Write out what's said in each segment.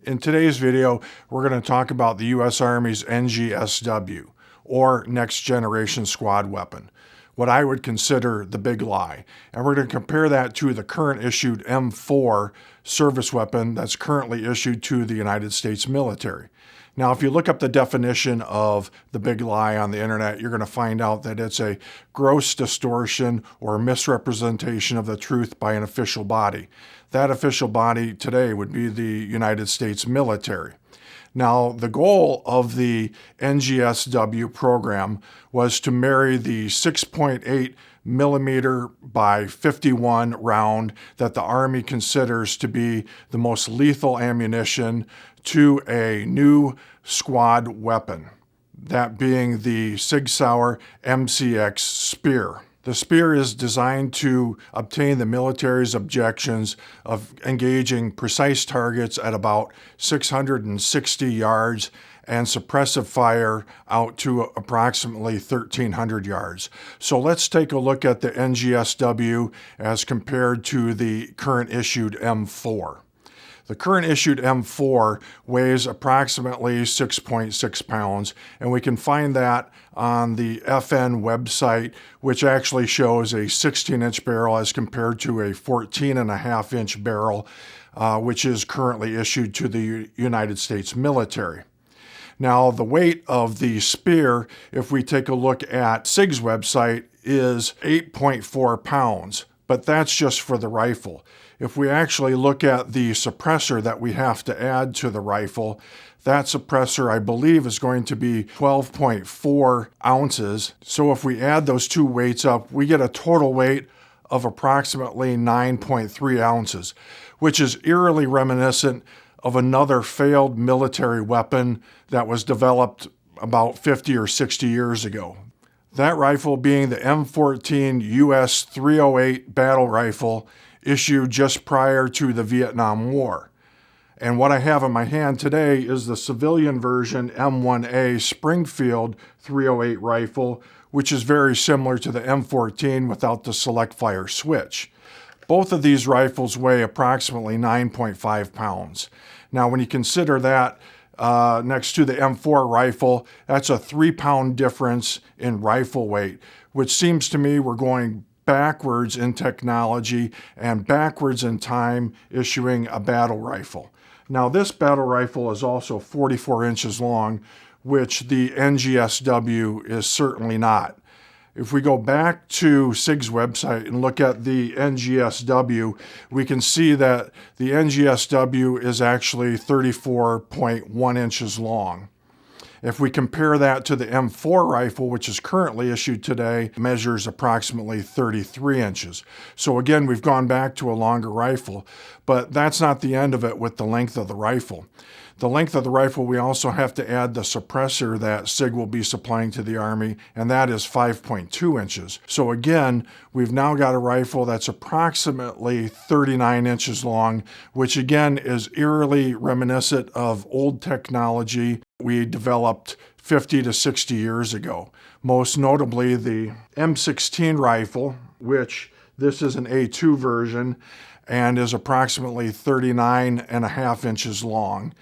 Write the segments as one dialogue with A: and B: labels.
A: In today's video, we're going to talk about the U.S. Army's NGSW, or Next Generation Squad Weapon, what I would consider the big lie. And we're going to compare that to the current issued M4 service weapon that's currently issued to the United States military. Now, if you look up the definition of the big lie on the internet, you're going to find out that it's a gross distortion or misrepresentation of the truth by an official body. That official body today would be the United States military. Now, the goal of the NGSW program was to marry the 6.8 millimeter by 51 round that the Army considers to be the most lethal ammunition to a new squad weapon, that being the Sig Sauer MCX Spear. The Spear is designed to obtain the military's objections of engaging precise targets at about 660 yards and suppressive fire out to approximately 1,300 yards. So let's take a look at the NGSW as compared to the current issued M4. The current issued M4 weighs approximately 6.6 pounds, and we can find that on the FN website, which actually shows a 16-inch barrel as compared to a 14.5-inch barrel, which is currently issued to the United States military. Now, the weight of the Spear, if we take a look at SIG's website, is 8.4 pounds, but that's just for the rifle. If we actually look at the suppressor that we have to add to the rifle, that suppressor, I believe, is going to be 12.4 ounces. So if we add those two weights up, we get a total weight of approximately 9.3 ounces, which is eerily reminiscent of another failed military weapon that was developed about 50 or 60 years ago. That rifle being the M14 US 308 battle rifle issued just prior to the Vietnam War. And what I have in my hand today is the civilian version M1A Springfield 308 rifle, which is very similar to the M14 without the select fire switch. Both of these rifles weigh approximately 9.5 pounds. Now, when you consider that next to the M4 rifle, that's a 3-pound difference in rifle weight, which seems to me we're going backwards in technology and backwards in time issuing a battle rifle. Now, this battle rifle is also 44 inches long, which the NGSW is certainly not. If we go back to SIG's website and look at the NGSW, we can see that the NGSW is actually 34.1 inches long. If we compare that to the M4 rifle, which is currently issued today, measures approximately 33 inches. So again, we've gone back to a longer rifle, but that's not the end of it with the length of the rifle. The length of the rifle, we also have to add the suppressor that SIG will be supplying to the Army, and that is 5.2 inches. So again, we've now got a rifle that's approximately 39 inches long, which again is eerily reminiscent of old technology we developed 50 to 60 years ago. Most notably the M16 rifle, which this is an A2 version and is approximately 39.5 inches long.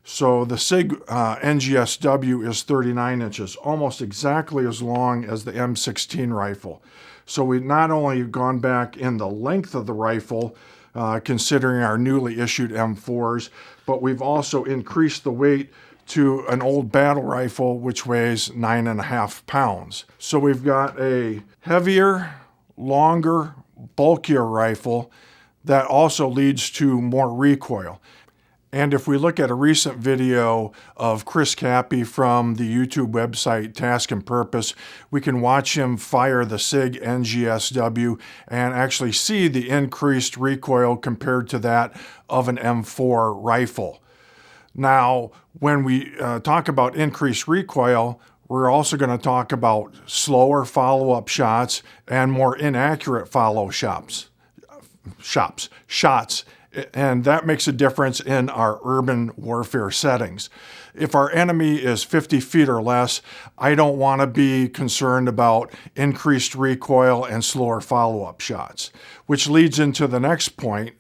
A: So the SIG NGSW is 39 inches, almost exactly as long as the M16 rifle. So we've not only gone back in the length of the rifle, considering our newly issued M4s, but we've also increased the weight to an old battle rifle, which weighs 9.5 pounds. So we've got a heavier, longer, bulkier rifle that also leads to more recoil. And if we look at a recent video of Chris Cappy from the YouTube website Task and Purpose, we can watch him fire the SIG NGSW and actually see the increased recoil compared to that of an M4 rifle. Now, when we talk about increased recoil, we're also going to talk about slower follow-up shots and more inaccurate shots. And that makes a difference in our urban warfare settings. If our enemy is 50 feet or less, I don't want to be concerned about increased recoil and slower follow-up shots, which leads into the next point,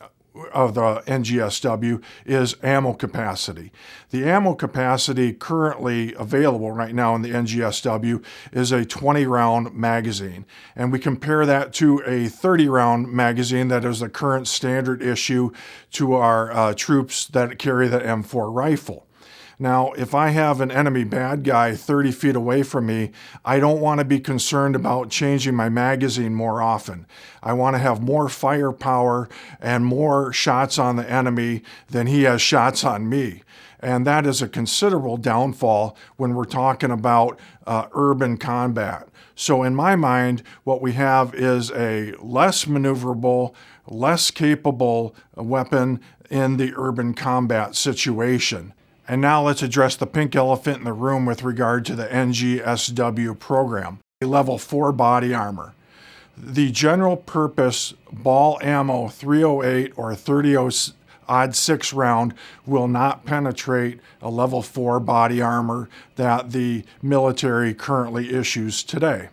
A: of the NGSW is ammo capacity. The ammo capacity currently available right now in the NGSW is a 20-round magazine, and we compare that to a 30-round magazine that is the current standard issue to our troops that carry the M4 rifle. Now, if I have an enemy bad guy 30 feet away from me, I don't want to be concerned about changing my magazine more often. I want to have more firepower and more shots on the enemy than he has shots on me. And that is a considerable downfall when we're talking about urban combat. So in my mind, what we have is a less maneuverable, less capable weapon in the urban combat situation. And now let's address the pink elephant in the room with regard to the NGSW program, level 4 body armor. The general purpose ball ammo 308 or 30-06 round will not penetrate a level 4 body armor that the military currently issues today.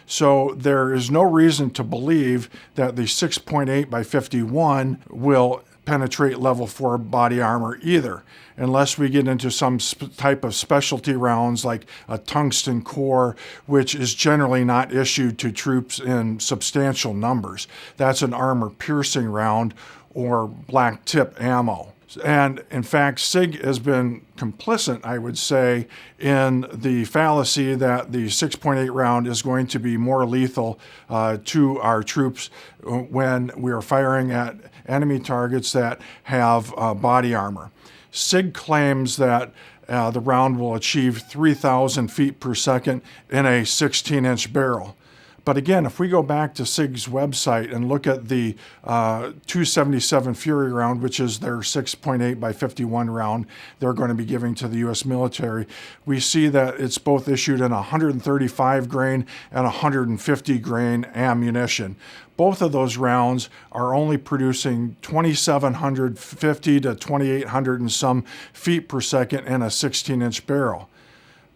A: So there is no reason to believe that the 6.8 by 51 will penetrate level 4 body armor either, unless we get into some type of specialty rounds like a tungsten core, which is generally not issued to troops in substantial numbers. That's an armor-piercing round or black tip ammo. And in fact, SIG has been complicit, I would say, in the fallacy that the 6.8 round is going to be more lethal to our troops when we are firing at enemy targets that have body armor. SIG claims that the round will achieve 3,000 feet per second in a 16-inch barrel. But again, if we go back to SIG's website and look at the 277 Fury round, which is their 6.8 by 51 round they're going to be giving to the U.S. military, we see that it's both issued in 135 grain and 150 grain ammunition. Both of those rounds are only producing 2,750 to 2,800 and some feet per second in a 16-inch barrel.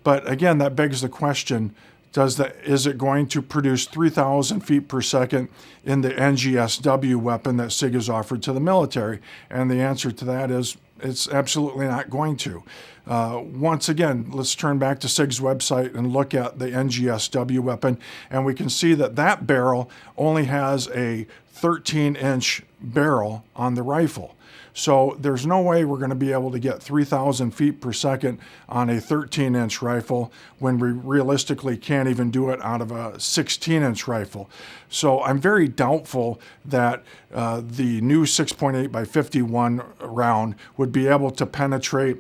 A: But again, that begs the question, is it going to produce 3,000 feet per second in the NGSW weapon that SIG has offered to the military? And the answer to that is it's absolutely not going to. Once again, let's turn back to SIG's website and look at the NGSW weapon, and we can see that that barrel only has a 13-inch barrel on the rifle. So there's no way we're going to be able to get 3,000 feet per second on a 13-inch rifle when we realistically can't even do it out of a 16-inch rifle. So I'm very doubtful that the new 6.8 by 51 round would be able to penetrate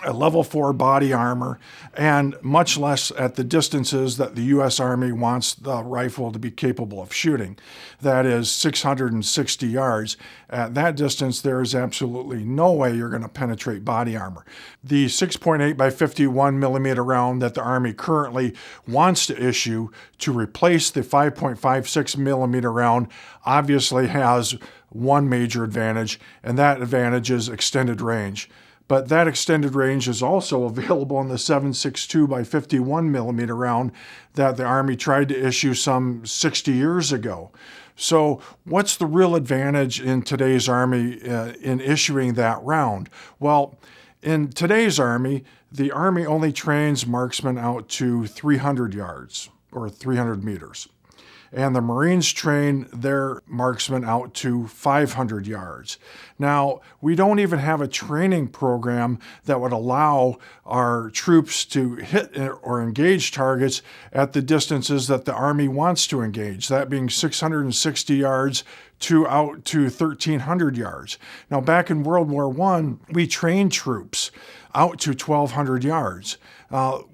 A: a level 4 body armor, and much less at the distances that the U.S. Army wants the rifle to be capable of shooting. That is 660 yards. At that distance, there is absolutely no way you're going to penetrate body armor. The 6.8 by 51 millimeter round that the Army currently wants to issue to replace the 5.56 millimeter round obviously has one major advantage, and that advantage is extended range. But that extended range is also available in the 7.62 by 51 millimeter round that the Army tried to issue some 60 years ago. So what's the real advantage in today's Army in issuing that round? Well, in today's Army, the Army only trains marksmen out to 300 yards or 300 meters. And the Marines train their marksmen out to 500 yards. Now, we don't even have a training program that would allow our troops to hit or engage targets at the distances that the Army wants to engage, that being 660 yards to out to 1,300 yards. Now, back in World War I, we trained troops out to 1,200 yards.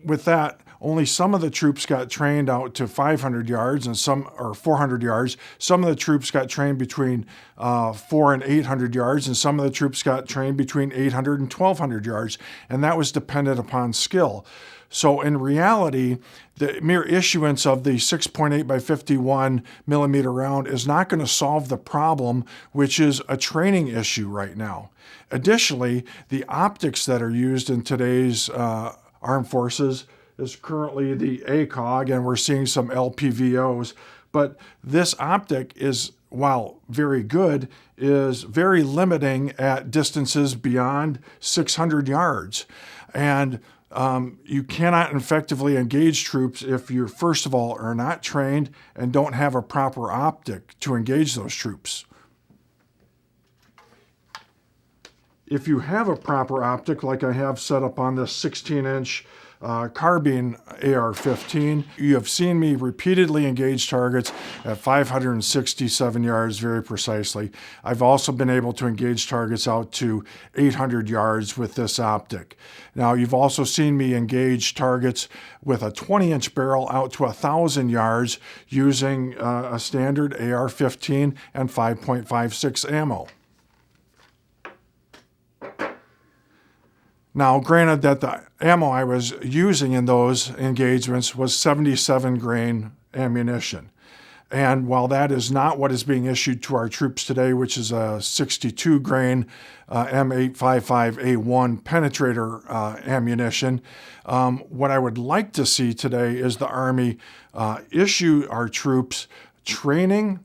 A: With that, only some of the troops got trained out to 500 yards and some, or 400 yards. Some of the troops got trained between 400 and 800 yards, and some of the troops got trained between 800 and 1,200 yards, and that was dependent upon skill. So in reality, the mere issuance of the 6.8 by 51 millimeter round is not going to solve the problem, which is a training issue right now. Additionally, the optics that are used in today's armed forces is currently the ACOG, and we're seeing some LPVOs, but this optic is while very good, is very limiting at distances beyond 600 yards. And you cannot effectively engage troops if you, first of all, are not trained and don't have a proper optic to engage those troops. If you have a proper optic, like I have set up on this 16-inch carbine AR-15, you have seen me repeatedly engage targets at 567 yards very precisely. I've also been able to engage targets out to 800 yards with this optic. Now, you've also seen me engage targets with a 20-inch barrel out to 1,000 yards using a standard AR-15 and 5.56 ammo. Now, granted that the ammo I was using in those engagements was 77 grain ammunition. And while that is not what is being issued to our troops today, which is a 62 grain M855A1 penetrator ammunition, what I would like to see today is the Army issue our troops training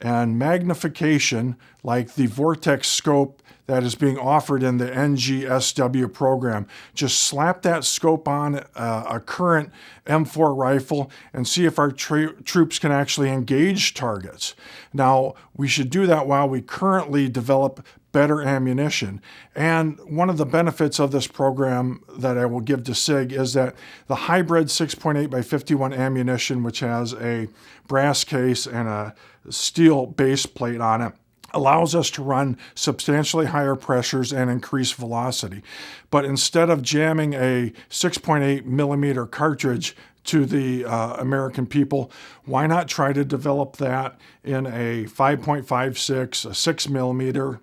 A: and magnification like the Vortex scope that is being offered in the Ngsw program. Just slap that scope on a current M4 rifle and see if our troops can actually engage targets. Now, we should do that while we currently develop better ammunition. And one of the benefits of this program that I will give to SIG is that the hybrid 6.8 by 51 ammunition, which has a brass case and a steel base plate on it, allows us to run substantially higher pressures and increase velocity. But instead of jamming a 6.8 millimeter cartridge to the American people, why not try to develop that in a 5.56, a 6 millimeter,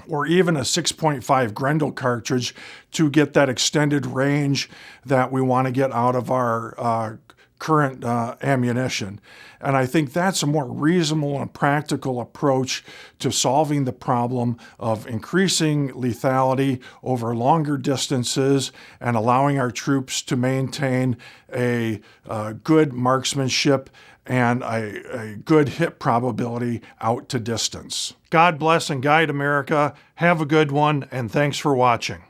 A: or even a 6.5 Grendel cartridge to get that extended range that we want to get out of our current ammunition. And I think that's a more reasonable and practical approach to solving the problem of increasing lethality over longer distances and allowing our troops to maintain a good marksmanship and a good hit probability out to distance. God bless and guide America. Have a good one, and thanks for watching.